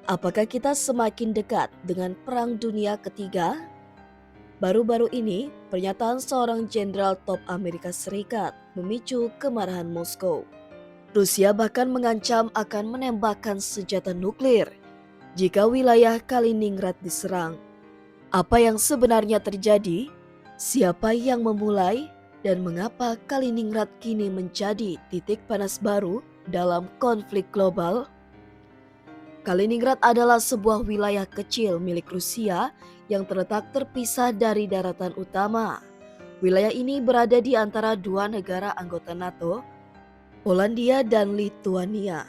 Apakah kita semakin dekat dengan Perang Dunia Ketiga? Baru-baru ini, pernyataan seorang jenderal top Amerika Serikat memicu kemarahan Moskow. Rusia bahkan mengancam akan menembakkan senjata nuklir jika wilayah Kaliningrad diserang. Apa yang sebenarnya terjadi? Siapa yang memulai? Dan mengapa Kaliningrad kini menjadi titik panas baru dalam konflik global? Kaliningrad adalah sebuah wilayah kecil milik Rusia yang terletak terpisah dari daratan utama. Wilayah ini berada di antara dua negara anggota NATO, Polandia dan Lithuania.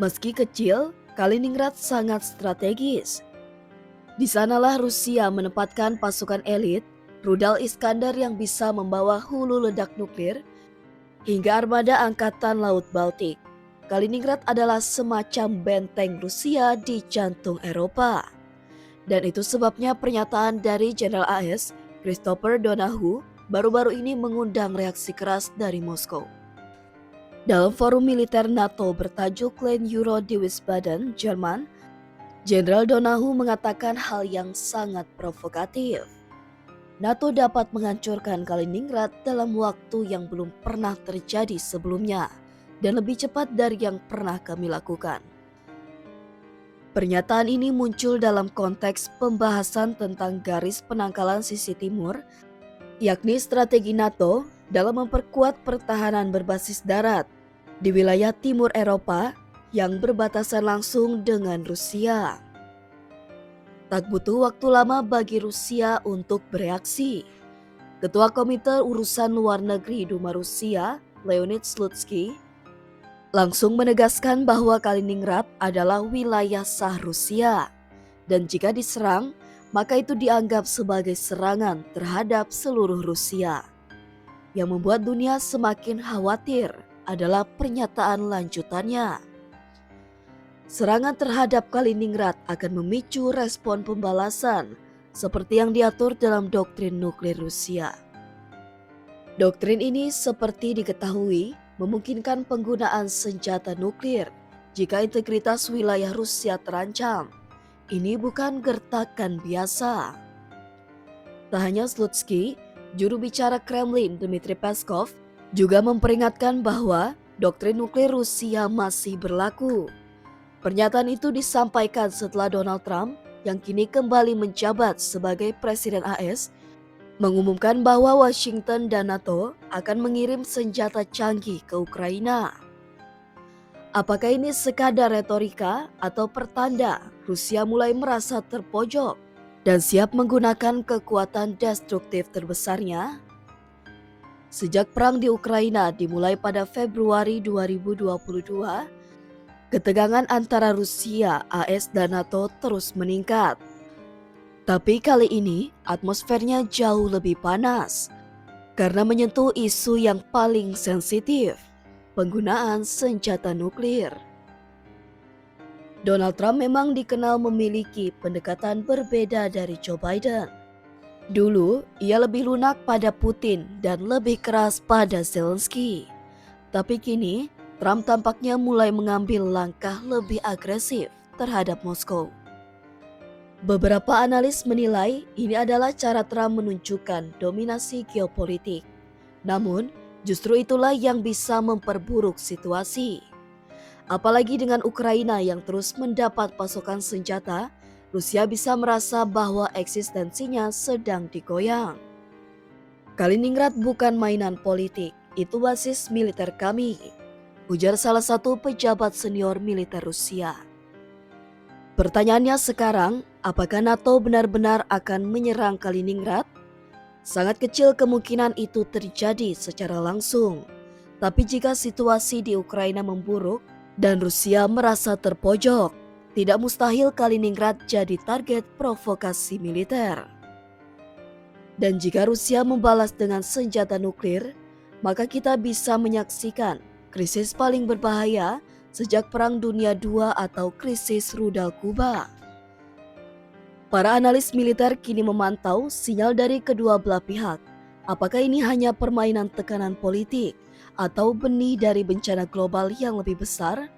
Meski kecil, Kaliningrad sangat strategis. Di sanalah Rusia menempatkan pasukan elit, rudal Iskandar yang bisa membawa hulu ledak nuklir, hingga armada angkatan laut Baltik. Kaliningrad adalah semacam benteng Rusia di jantung Eropa. Dan itu sebabnya pernyataan dari Jenderal AS Christopher Donohue baru-baru ini mengundang reaksi keras dari Moskow. Dalam forum militer NATO bertajuk Klein Euro di Wiesbaden, Jerman, Jenderal Donohue mengatakan hal yang sangat provokatif. NATO dapat menghancurkan Kaliningrad dalam waktu yang belum pernah terjadi sebelumnya dan lebih cepat dari yang pernah kami lakukan. Pernyataan ini muncul dalam konteks pembahasan tentang garis penangkalan sisi timur, yakni strategi NATO dalam memperkuat pertahanan berbasis darat di wilayah timur Eropa yang berbatasan langsung dengan Rusia. Tak butuh waktu lama bagi Rusia untuk bereaksi. Ketua Komite Urusan Luar Negeri Duma Rusia, Leonid Slutsky, langsung menegaskan bahwa Kaliningrad adalah wilayah sah Rusia. Dan jika diserang, maka itu dianggap sebagai serangan terhadap seluruh Rusia. Yang membuat dunia semakin khawatir adalah pernyataan lanjutannya. Serangan terhadap Kaliningrad akan memicu respon pembalasan seperti yang diatur dalam doktrin nuklir Rusia. Doktrin ini seperti diketahui memungkinkan penggunaan senjata nuklir jika integritas wilayah Rusia terancam. Ini bukan gertakan biasa. Tak hanya Slutsky, juru bicara Kremlin Dmitry Peskov juga memperingatkan bahwa doktrin nuklir Rusia masih berlaku. Pernyataan itu disampaikan setelah Donald Trump yang kini kembali menjabat sebagai Presiden AS mengumumkan bahwa Washington dan NATO akan mengirim senjata canggih ke Ukraina. Apakah ini sekadar retorika atau pertanda Rusia mulai merasa terpojok dan siap menggunakan kekuatan destruktif terbesarnya? Sejak perang di Ukraina dimulai pada Februari 2022, ketegangan antara Rusia, AS, dan NATO terus meningkat. Tapi kali ini atmosfernya jauh lebih panas karena menyentuh isu yang paling sensitif, penggunaan senjata nuklir. Donald Trump memang dikenal memiliki pendekatan berbeda dari Joe Biden. Dulu, ia lebih lunak pada Putin dan lebih keras pada Zelensky. Tapi kini, Trump tampaknya mulai mengambil langkah lebih agresif terhadap Moskow. Beberapa analis menilai ini adalah cara Trump menunjukkan dominasi geopolitik. Namun, justru itulah yang bisa memperburuk situasi. Apalagi dengan Ukraina yang terus mendapat pasokan senjata, Rusia bisa merasa bahwa eksistensinya sedang digoyang. Kaliningrad bukan mainan politik, itu basis militer kami, ujar salah satu pejabat senior militer Rusia. Pertanyaannya sekarang, apakah NATO benar-benar akan menyerang Kaliningrad? Sangat kecil kemungkinan itu terjadi secara langsung. Tapi jika situasi di Ukraina memburuk dan Rusia merasa terpojok, tidak mustahil Kaliningrad jadi target provokasi militer. Dan jika Rusia membalas dengan senjata nuklir, maka kita bisa menyaksikan krisis paling berbahaya sejak Perang Dunia II atau krisis rudal Kuba. Para analis militer kini memantau sinyal dari kedua belah pihak. Apakah ini hanya permainan tekanan politik atau benih dari bencana global yang lebih besar?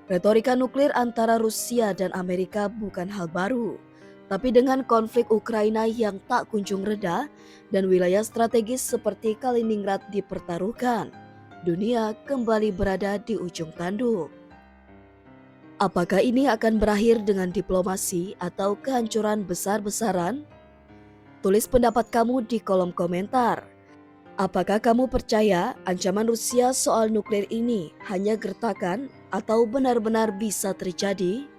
Retorika nuklir antara Rusia dan Amerika bukan hal baru. Tapi dengan konflik Ukraina yang tak kunjung reda dan wilayah strategis seperti Kaliningrad dipertaruhkan, dunia kembali berada di ujung tanduk. Apakah ini akan berakhir dengan diplomasi atau kehancuran besar-besaran? Tulis pendapat kamu di kolom komentar. Apakah kamu percaya ancaman Rusia soal nuklir ini hanya gertakan atau benar-benar bisa terjadi?